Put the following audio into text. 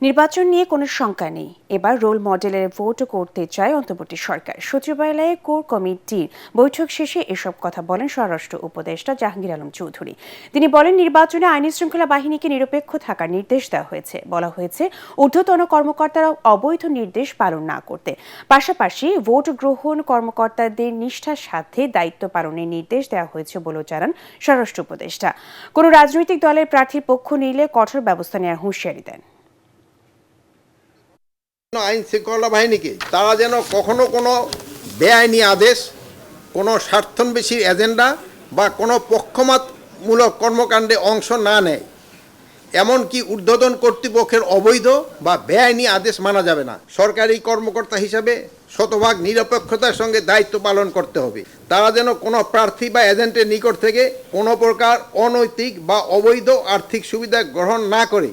নির্বাচন নিয়ে কোনো শঙ্কা নেই, এবার রোল মডেলের ভোট করতে চায় অন্তর্বর্তী সরকার। সচিবালয়ে কোর কমিটির বৈঠক শেষে এসব কথা বলেন স্বরাষ্ট্র উপদেষ্টা জাহাঙ্গীর আলম চৌধুরী। তিনি বলেন, নির্বাচনে আইন শৃঙ্খলা বাহিনীকে নিরপেক্ষ থাকার নির্দেশ দেওয়া হয়েছে। বলা হয়েছে ঊর্ধ্বতন কর্মকর্তারা অবৈধ নির্দেশ পালন না করতে, পাশাপাশি ভোট গ্রহণ কর্মকর্তাদের নিষ্ঠার সাথে দায়িত্ব পালনের নির্দেশ দেওয়া হয়েছে বলেও জানান স্বরাষ্ট্র উপদেষ্টা। কোনো রাজনৈতিক দলের প্রার্থীর পক্ষ নিলে কঠোর ব্যবস্থা নেওয়ার হুঁশিয়ারি দেন। আইন শৃঙ্খলা বাহিনীকে তারা যেন কখনো কোনো বেআইনি আদেশ, কোনো স্বার্থন্বেষীর এজেন্ডা বা কোনো পক্ষপাতমূলক কর্মকাণ্ডে অংশ না নেয়। এমনকি ঊর্ধ্বতন কর্তৃপক্ষের অবৈধ বা বেআইনি আদেশ মানা যাবে না। সরকারি কর্মকর্তা হিসাবে শতভাগ নিরপেক্ষতার সঙ্গে দায়িত্ব পালন করতে হবে। তারা যেন কোনো প্রার্থী বা এজেন্টের নিকট থেকে কোনো প্রকার অনৈতিক বা অবৈধ আর্থিক সুবিধা গ্রহণ না করে